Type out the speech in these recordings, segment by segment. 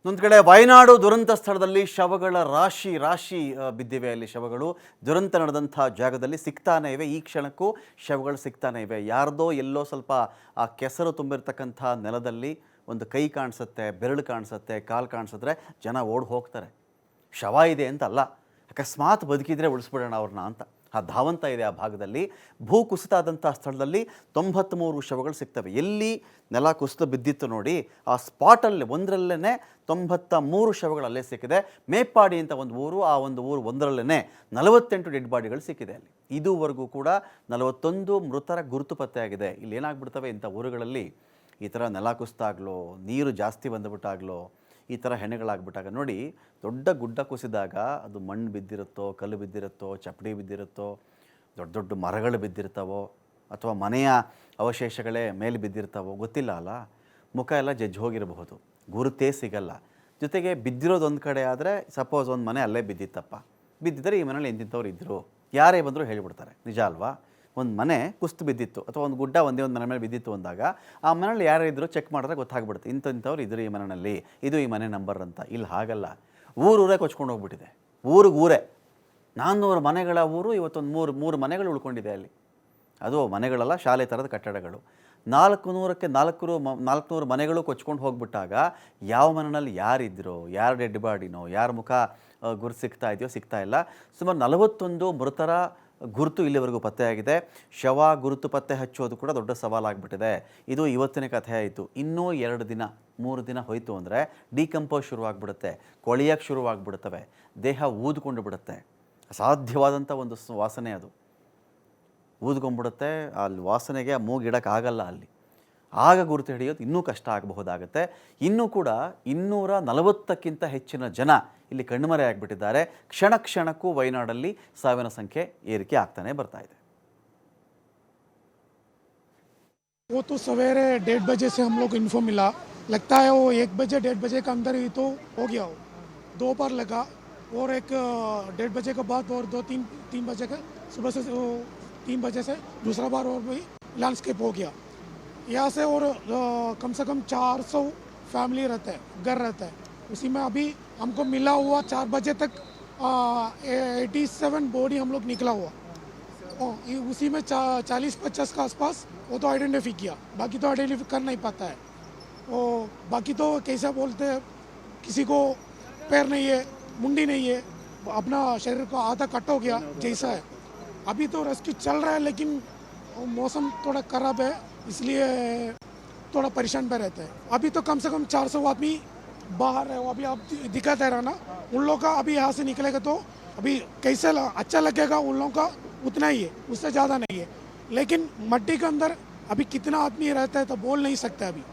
ಒಂದು ಕಡೆ ವಯನಾಡು ದುರಂತ ಸ್ಥಳದಲ್ಲಿ ಶವಗಳ ರಾಶಿ ರಾಶಿ ಬಿದ್ದಿವೆ. ಅಲ್ಲಿ ಶವಗಳು ದುರಂತ ನಡೆದಂಥ ಜಾಗದಲ್ಲಿ ಸಿಗ್ತಾನೆ ಇವೆ. ಈ ಕ್ಷಣಕ್ಕೂ ಶವಗಳು ಸಿಗ್ತಾನೆ ಇವೆ. ಯಾರ್ದೋ ಎಲ್ಲೋ ಸ್ವಲ್ಪ ಆ ಕೆಸರು ತುಂಬಿರ್ತಕ್ಕಂಥ ನೆಲದಲ್ಲಿ ಒಂದು ಕೈ ಕಾಣಿಸುತ್ತೆ, ಬೆರಳು ಕಾಣಿಸುತ್ತೆ, ಕಾಲು ಕಾಣಿಸಿದ್ರೆ ಜನ ಓಡಿ ಹೋಗ್ತಾರೆ. ಶವ ಇದೆ ಅಂತ ಅಲ್ಲ, ಅಕಸ್ಮಾತ್ ಬದುಕಿದ್ರೆ ಉಳಿಸ್ಬಿಡೋಣ ಅವ್ರನ್ನ ಅಂತ ಆ ಧಾವಂತ ಇದೆ ಆ ಭಾಗದಲ್ಲಿ. ಭೂ ಕುಸಿತ ಆದಂಥ ಸ್ಥಳದಲ್ಲಿ 93 ಶವಗಳು ಸಿಗ್ತವೆ. ಎಲ್ಲಿ ನೆಲ ಕುಸಿತ ಬಿದ್ದಿತ್ತು ನೋಡಿ, ಆ ಸ್ಪಾಟಲ್ಲಿ ಒಂದರಲ್ಲೇ 93 ಶವಗಳು ಅಲ್ಲೇ ಸಿಕ್ಕಿದೆ. ಮೇಪ್ಪಾಡಿ ಅಂತ ಒಂದು ಊರು, ಆ ಒಂದು ಊರು ಒಂದರಲ್ಲೇ 48 ಡೆಡ್ ಬಾಡಿಗಳು ಸಿಕ್ಕಿದೆ ಅಲ್ಲಿ. ಇದುವರೆಗೂ ಕೂಡ 41 ಮೃತರ ಗುರುತು ಪತ್ತೆಯಾಗಿದೆ. ಇಲ್ಲಿ ಏನಾಗ್ಬಿಡ್ತವೆ ಇಂಥ ಊರುಗಳಲ್ಲಿ, ಈ ಥರ ನೆಲ ಕುಸಿತಾಗ್ಲೋ, ನೀರು ಜಾಸ್ತಿ ಬಂದುಬಿಟ್ಟಾಗ್ಲೋ, ಈ ಥರ ಹೆಣೆಗಳಾಗ್ಬಿಟ್ಟಾಗ ನೋಡಿ, ದೊಡ್ಡ ಗುಡ್ಡ ಕುಸಿದಾಗ ಅದು ಮಣ್ಣು ಬಿದ್ದಿರುತ್ತೋ, ಕಲ್ಲು ಬಿದ್ದಿರುತ್ತೋ, ಚಪ್ಪಡಿ ಬಿದ್ದಿರುತ್ತೋ, ದೊಡ್ಡ ದೊಡ್ಡ ಮರಗಳು ಬಿದ್ದಿರ್ತಾವೋ, ಅಥವಾ ಮನೆಯ ಅವಶೇಷಗಳೇ ಮೇಲೆ ಬಿದ್ದಿರ್ತಾವೋ ಗೊತ್ತಿಲ್ಲ ಅಲ್ಲ. ಮುಖ ಎಲ್ಲ ಜಜ್ಜಿ ಹೋಗಿರಬಹುದು, ಗುರುತೇ ಸಿಗಲ್ಲ. ಜೊತೆಗೆ ಬಿದ್ದಿರೋದೊಂದು ಕಡೆ ಆದರೆ, ಸಪೋಸ್ ಒಂದು ಮನೆ ಅಲ್ಲೇ ಬಿದ್ದಿತ್ತಪ್ಪ, ಬಿದ್ದಿದ್ದರೆ ಈ ಮನೇಲಿ ಎಂತಿಂಥವ್ರು ಇದ್ದರು, ಯಾರೇ ಬಂದರೂ ಹೇಳಿಬಿಡ್ತಾರೆ. ನಿಜ ಅಲ್ವಾ? ಒಂದು ಮನೆ ಕುಸ್ತು ಬಿದ್ದಿತ್ತು ಅಥವಾ ಒಂದು ಗುಡ್ಡ ಒಂದೇ ಒಂದು ಮನೆ ಮೇಲೆ ಬಿದ್ದಿತ್ತು ಅಂದಾಗ ಆ ಮನೇಲಿ ಯಾರು ಇದ್ದರೂ ಚೆಕ್ ಮಾಡಿದ್ರೆ ಗೊತ್ತಾಗ್ಬಿಡುತ್ತೆ, ಇಂಥವ್ರು ಇದ್ರು ಈ ಮನೆಯಲ್ಲಿ, ಇದು ಈ ಮನೆ ನಂಬರ್ ಅಂತ. ಇಲ್ಲಿ ಹಾಗಲ್ಲ, ಊರೂರೇ ಕೊಚ್ಕೊಂಡು ಹೋಗ್ಬಿಟ್ಟಿದೆ. ಊರೇ 400 ಮನೆಗಳ ಊರು ಇವತ್ತೊಂದು ಮೂರು ಮನೆಗಳು ಉಳ್ಕೊಂಡಿದೆ ಅಲ್ಲಿ. ಅದು ಮನೆಗಳಲ್ಲ, ಶಾಲೆ ಥರದ ಕಟ್ಟಡಗಳು. 400ಕ್ಕೆ 400 ಮನೆಗಳು ಕೊಚ್ಕೊಂಡು ಹೋಗ್ಬಿಟ್ಟಾಗ ಯಾವ ಮನೆಯಲ್ಲಿ ಯಾರಿದ್ರೋ, ಯಾರು ಡೆಡ್ ಬಾಡಿನೋ, ಯಾರ ಮುಖ ಗುರುತು ಸಿಗ್ತಾ ಇದೆಯೋ ಸಿಗ್ತಾ ಇಲ್ಲ. ಸುಮಾರು 41 ಮೃತರ ಗುರುತು ಇಲ್ಲಿವರೆಗೂ ಪತ್ತೆಯಾಗಿದೆ. ಶವ ಗುರುತು ಪತ್ತೆ ಹಚ್ಚೋದು ಕೂಡ ದೊಡ್ಡ ಸವಾಲಾಗಿಬಿಟ್ಟಿದೆ. ಇದು ಇವತ್ತಿನ ಕಥೆ ಆಯಿತು. ಇನ್ನೂ 2 ದಿನ 3 ದಿನ ಹೋಯಿತು ಅಂದರೆ ಡಿಕಂಪೋಸ್ ಶುರುವಾಗ್ಬಿಡುತ್ತೆ, ಕೊಳೆಯೋಕ್ಕೆ ಶುರುವಾಗ್ಬಿಡುತ್ತವೆ, ದೇಹ ಊದ್ಕೊಂಡು ಬಿಡುತ್ತೆ. ಅಸಾಧ್ಯವಾದಂಥ ಒಂದು ವಾಸನೆ ಅದು, ಊದ್ಕೊಂಡ್ಬಿಡುತ್ತೆ. ಅಲ್ಲಿ ವಾಸನೆಗೆ ಮೂಗಿಡೋಕ್ಕಾಗಲ್ಲ ಅಲ್ಲಿ. ಆಗ ಗುರುತು ಹಿಡಿಯೋದು ಇನ್ನೂ ಕಷ್ಟ ಆಗಬಹುದಾಗುತ್ತೆ. ಇನ್ನೂ ಕೂಡ 240ಕ್ಕಿಂತ ಹೆಚ್ಚಿನ ಜನ ಇಲ್ಲಿ ಕಣ್ಮರೆ ಆಗಿಬಿಟ್ಟಿದ್ದಾರೆ. ಕ್ಷಣ ಕ್ಷಣಕ್ಕೂ ವಯನಾಡಲ್ಲಿ ಸಾವಿನ ಸಂಖ್ಯೆ ಏರಿಕೆ ಆಗ್ತಾನೆ ಬರ್ತಾ ಇದೆ. वो तो सवेरे 1:30 बजे से हम लोग को इन्फो मिला, लगता है वो 1 बजे 1:30 बजे के अंदर ही तो हो गया हो। 2 बार लगा और एक 1:30 बजे के बाद और 2-3 बजे के सुबह से 3 बजे से दूसरा बार और भी लैंडस्केप हो गया यहाँ से। और कम से कम 400 फैमिली रहता है, घर रहता है। उसी में अभी हमको मिला हुआ 4 बजे तक 87 बॉडी हम लोग निकला हुआ। उसी में 40-50 के आसपास वो तो आइडेंटिफाई किया, बाकी तो आइडेंटिफाई कर नहीं पाता है। और बाकी तो कैसा बोलते हैं, किसी को पैर नहीं है, मुंडी नहीं है, अपना शरीर का आधा कट हो गया जैसा है। अभी तो रेस्क्यू चल रहा है, लेकिन मौसम थोड़ा ख़राब है, इसलिए थोड़ा परेशान पे रहते हैं। अभी तो कम से कम 400 आदमी बाहर है। वो अभी आप दिखाते रहा ना, उन लोगों का अभी यहाँ से निकलेगा तो अभी कैसे अच्छा लगेगा, उन लोगों का उतना ही है, उससे ज़्यादा नहीं है। लेकिन मट्टी के अंदर अभी कितना आदमी रहता है तो बोल नहीं सकते। अभी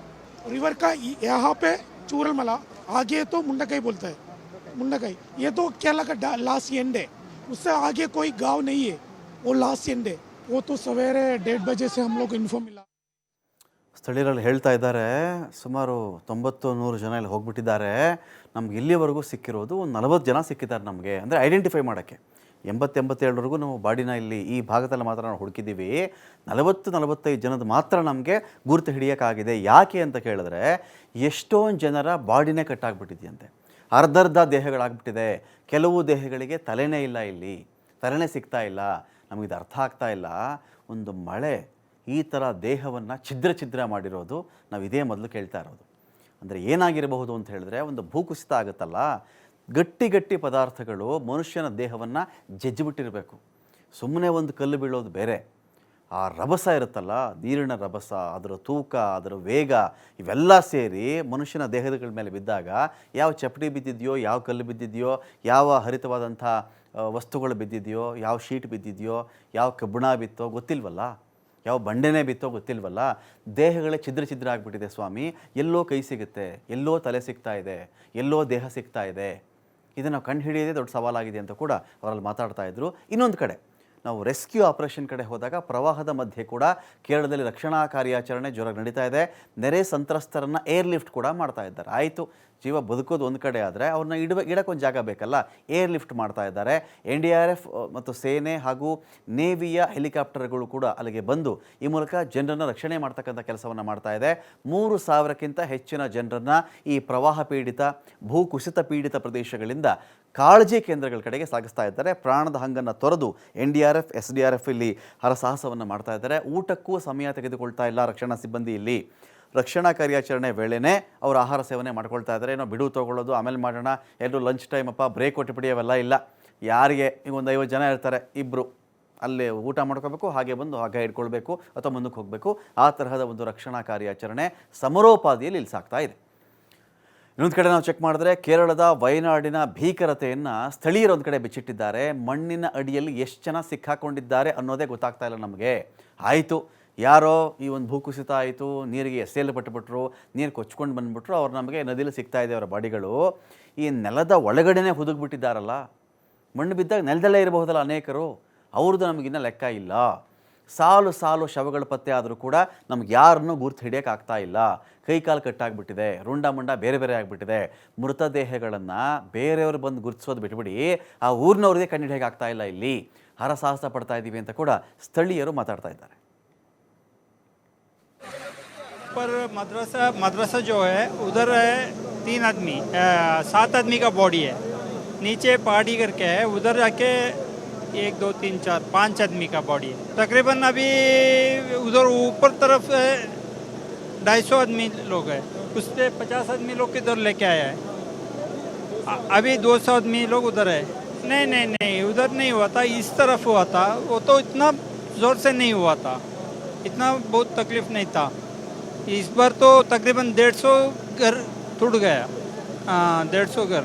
रिवर का यहाँ पे चूरलमला, आगे तो मुंडकई बोलता है, मुंडकई ये तो केरला का लास्ट एंड है, उससे आगे कोई गाँव नहीं है, वो लास्ट एंड है। वो तो सवेरे 1:30 बजे से हम लोग को इन्फो मिला। ಸ್ಥಳೀಯರಲ್ಲಿ ಹೇಳ್ತಾ ಇದ್ದಾರೆ, ಸುಮಾರು 90-100 ಜನ ಇಲ್ಲಿ ಹೋಗ್ಬಿಟ್ಟಿದ್ದಾರೆ. ನಮ್ಗೆ ಇಲ್ಲಿವರೆಗೂ ಸಿಕ್ಕಿರೋದು ಒಂದು 40 ಜನ ಸಿಕ್ಕಿದ್ದಾರೆ ನಮಗೆ, ಅಂದರೆ ಐಡೆಂಟಿಫೈ ಮಾಡೋಕ್ಕೆ. 80-87ವರೆಗೂ ನಾವು ಬಾಡಿನ ಇಲ್ಲಿ ಈ ಭಾಗದಲ್ಲಿ ಮಾತ್ರ ನಾವು ಹುಡುಕಿದ್ದೀವಿ. 40-45 ಜನದ ಮಾತ್ರ ನಮಗೆ ಗುರುತು ಹಿಡಿಯೋಕ್ಕಾಗಿದೆ. ಯಾಕೆ ಅಂತ ಕೇಳಿದ್ರೆ, ಎಷ್ಟೊಂದು ಜನರ ಬಾಡಿನೇ ಕಟ್ಟಾಗ್ಬಿಟ್ಟಿದೆಯಂತೆ, ಅರ್ಧರ್ಧ ದೇಹಗಳಾಗ್ಬಿಟ್ಟಿದೆ. ಕೆಲವು ದೇಹಗಳಿಗೆ ತಲೆನೇ ಇಲ್ಲ, ಇಲ್ಲಿ ತಲೆನೇ ಸಿಗ್ತಾ ಇಲ್ಲ. ನಮಗಿದು ಅರ್ಥ ಆಗ್ತಾ ಇಲ್ಲ. ಒಂದು ಮಳೆ ಈ ಥರ ದೇಹವನ್ನು ಛಿದ್ರ ಮಾಡಿರೋದು ನಾವು ಇದೇ ಮೊದಲು ಕೇಳ್ತಾ ಇರೋದು. ಅಂದರೆ ಏನಾಗಿರಬಹುದು ಅಂತ ಹೇಳಿದ್ರೆ, ಒಂದು ಭೂಕುಸಿತ ಆಗುತ್ತಲ್ಲ, ಗಟ್ಟಿ ಪದಾರ್ಥಗಳು ಮನುಷ್ಯನ ದೇಹವನ್ನು ಜಜ್ಜಿಬಿಟ್ಟಿರಬೇಕು. ಸುಮ್ಮನೆ ಒಂದು ಕಲ್ಲು ಬೀಳೋದು ಬೇರೆ, ಆ ರಭಸ ಇರುತ್ತಲ್ಲ, ನೀರಿನ ರಭಸ, ಅದರ ತೂಕ, ಅದರ ವೇಗ, ಇವೆಲ್ಲ ಸೇರಿ ಮನುಷ್ಯನ ದೇಹಗಳ ಮೇಲೆ ಬಿದ್ದಾಗ ಯಾವ ಚಪ್ಪಡಿ ಬಿದ್ದಿದೆಯೋ, ಯಾವ ಕಲ್ಲು ಬಿದ್ದಿದೆಯೋ, ಯಾವ ಹರಿತವಾದಂಥ ವಸ್ತುಗಳು ಬಿದ್ದಿದೆಯೋ, ಯಾವ ಶೀಟ್ ಬಿದ್ದಿದೆಯೋ, ಯಾವ ಕಬ್ಬಣ ಬಿತ್ತೋ ಗೊತ್ತಿಲ್ವಲ್ಲ, ಯಾವ ಬಂಡೆನೇ ಬಿತ್ತೋ ಗೊತ್ತಿಲ್ವಲ್ಲ. ದೇಹಗಳೇ ಛಿದ್ರ ಆಗಿಬಿಟ್ಟಿದೆ ಸ್ವಾಮಿ. ಎಲ್ಲೋ ಕೈ ಸಿಗುತ್ತೆ, ಎಲ್ಲೋ ತಲೆ ಸಿಗ್ತಾ ಇದೆ, ಎಲ್ಲೋ ದೇಹ ಸಿಗ್ತಾ ಇದೆ. ಇದನ್ನು ಕಂಡು ಹಿಡಿಯೋದೇ ದೊಡ್ಡ ಸವಾಲಾಗಿದೆ ಅಂತ ಕೂಡ ಅವರಲ್ಲಿ ಮಾತಾಡ್ತಾ ಇದ್ರು. ಇನ್ನೊಂದು ಕಡೆ ನಾವು ರೆಸ್ಕ್ಯೂ ಆಪರೇಷನ್ ಕಡೆ ಹೋದಾಗ ಪ್ರವಾಹದ ಮಧ್ಯೆ ಕೂಡ ಕೇರಳದಲ್ಲಿ ರಕ್ಷಣಾ ಕಾರ್ಯಾಚರಣೆ ಜೋರಾಗಿ ನಡೀತಾ ಇದೆ. ನೆರೆ ಸಂತ್ರಸ್ತರನ್ನು ಏರ್ಲಿಫ್ಟ್ ಕೂಡ ಮಾಡ್ತಾ ಇದ್ದಾರೆ. ಆಯಿತು, ಜೀವ ಬದುಕೋದು ಒಂದು ಕಡೆ ಆದರೆ ಅವ್ರನ್ನ ಇಡೋಕ್ಕೊಂದು ಜಾಗ ಬೇಕಲ್ಲ. ಏರ್ ಲಿಫ್ಟ್ ಮಾಡ್ತಾ ಇದ್ದಾರೆ. NDRF ಮತ್ತು ಸೇನೆ ಹಾಗೂ ನೇವಿಯ ಹೆಲಿಕಾಪ್ಟರ್ಗಳು ಕೂಡ ಅಲ್ಲಿಗೆ ಬಂದು ಈ ಮೂಲಕ ಜನರನ್ನು ರಕ್ಷಣೆ ಮಾಡ್ತಕ್ಕಂಥ ಕೆಲಸವನ್ನು ಮಾಡ್ತಾ ಇದೆ. 3,000ಕ್ಕಿಂತ ಹೆಚ್ಚಿನ ಜನರನ್ನು ಈ ಪ್ರವಾಹ ಪೀಡಿತ ಭೂಕುಸಿತ ಪೀಡಿತ ಪ್ರದೇಶಗಳಿಂದ ಕಾಳಜಿ ಕೇಂದ್ರಗಳ ಕಡೆಗೆ ಸಾಗಿಸ್ತಾ ಇದ್ದಾರೆ. ಪ್ರಾಣದ ಹಂಗನ್ನು ತೊರೆದು NDRF SDRF ಇಲ್ಲಿ ಹರಸಾಹಸವನ್ನು ಮಾಡ್ತಾ ಇದ್ದಾರೆ. ಊಟಕ್ಕೂ ಸಮಯ ತೆಗೆದುಕೊಳ್ತಾ ಇಲ್ಲ ರಕ್ಷಣಾ ಸಿಬ್ಬಂದಿ ಇಲ್ಲಿ. ರಕ್ಷಣಾ ಕಾರ್ಯಾಚರಣೆ ವೇಳೆನೇ ಅವರು ಆಹಾರ ಸೇವನೆ ಮಾಡ್ಕೊಳ್ತಾ ಇದ್ದಾರೆ. ಏನೋ ಬಿಡುವು ತೊಗೊಳ್ಳೋದು, ಆಮೇಲೆ ಮಾಡೋಣ, ಎಲ್ಲರೂ ಲಂಚ್ ಟೈಮ್ ಅಪ್ಪ ಬ್ರೇಕ್ ಕೊಟ್ಟುಬಿಡಿ ಅವೆಲ್ಲ ಇಲ್ಲ. ಯಾರಿಗೆ ಈಗ ಒಂದು 50 ಜನ ಇರ್ತಾರೆ, ಇಬ್ಬರು ಅಲ್ಲಿ ಊಟ ಮಾಡ್ಕೋಬೇಕು, ಹಾಗೆ ಬಂದು ಹಗ್ಗ ಹಿಡ್ಕೊಳ್ಬೇಕು ಅಥವಾ ಮುಂದಕ್ಕೆ ಹೋಗಬೇಕು. ಆ ತರಹದ ಒಂದು ರಕ್ಷಣಾ ಕಾರ್ಯಾಚರಣೆ ಸಮರೋಪಾದಿಯಲ್ಲಿ ಇಲ್ಲಿ ಸಾಗ್ತಾ ಇದೆ. ಇನ್ನೊಂದು ಕಡೆ ನಾವು ಚೆಕ್ ಮಾಡಿದ್ರೆ ಕೇರಳದ ವಯನಾಡಿನ ಭೀಕರತೆಯನ್ನು ಸ್ಥಳೀಯರು ಒಂದು ಕಡೆ ಬಿಚ್ಚಿಟ್ಟಿದ್ದಾರೆ. ಮಣ್ಣಿನ ಅಡಿಯಲ್ಲಿ ಎಷ್ಟು ಜನ ಸಿಕ್ಕಾಕೊಂಡಿದ್ದಾರೆ ಅನ್ನೋದೇ ಗೊತ್ತಾಗ್ತಾ ಇಲ್ಲ ನಮಗೆ. ಆಯಿತು, ಯಾರೋ ಈ ಒಂದು ಭೂಕುಸಿತ ಆಯಿತು, ನೀರಿಗೆ ಎಸೆಯಲ್ಪಟ್ಟುಬಿಟ್ರು, ನೀರು ಕೊಚ್ಕೊಂಡು ಬಂದುಬಿಟ್ರು, ಅವ್ರು ನಮಗೆ ನದಿಯಲ್ಲಿ ಸಿಗ್ತಾ ಇದೆ ಅವರ ಬಾಡಿಗಳು. ಈ ನೆಲದ ಒಳಗಡೆನೇ ಹುದುಗ್ಬಿಟ್ಟಿದ್ದಾರಲ್ಲ, ಮಣ್ಣು ಬಿದ್ದಾಗ ನೆಲದಲ್ಲೇ ಇರಬಹುದಲ್ಲ ಅನೇಕರು, ಅವ್ರದ್ದು ನಮಗಿನ್ನ ಲೆಕ್ಕ ಇಲ್ಲ. ಸಾಲು ಸಾಲು ಶವಗಳು ಪತ್ತೆ ಆದರೂ ಕೂಡ ನಮ್ಗೆ ಯಾರನ್ನೂ ಗುರ್ತು ಹಿಡಿಯೋಕ್ಕಾಗ್ತಾ ಇಲ್ಲ. ಕೈಕಾಲು ಕಟ್ಟಾಗ್ಬಿಟ್ಟಿದೆ, ರುಂಡ ಮುಂಡ ಬೇರೆ ಬೇರೆ ಆಗಿಬಿಟ್ಟಿದೆ. ಮೃತದೇಹಗಳನ್ನು ಬೇರೆಯವರು ಬಂದು ಗುರುತಿಸೋದು ಬಿಟ್ಬಿಡಿ, ಆ ಊರಿನವ್ರಿಗೆ ಕಂಡುಹಿಡಿಯೋಕ್ಕಾಗ್ತಾ ಇಲ್ಲ. ಇಲ್ಲಿ ಹರಸಾಹಸ ಪಡ್ತಾ ಇದ್ದೀವಿ ಅಂತ ಕೂಡ ಸ್ಥಳೀಯರು ಮಾತಾಡ್ತಾ ಇದ್ದಾರೆ. पर मदरसा जो है उधर है 7 आदमी का बॉडी है. नीचे पहाड़ी करके है, उधर जाके 1 2 3 4 5 आदमी का बॉडी है. तकरीबन अभी उधर ऊपर तरफ 250 आदमी लोग है, उससे 50 आदमी लोग किधर लेके आया है. अभी 200 आदमी लोग उधर है. नहीं उधर नहीं हुआ था, इस तरफ हुआ था. वो तो इतना ज़ोर से नहीं हुआ था, इतना बहुत तकलीफ नहीं था. इस बार तो तकरीबन 150 घर टूट गया. 150 घर.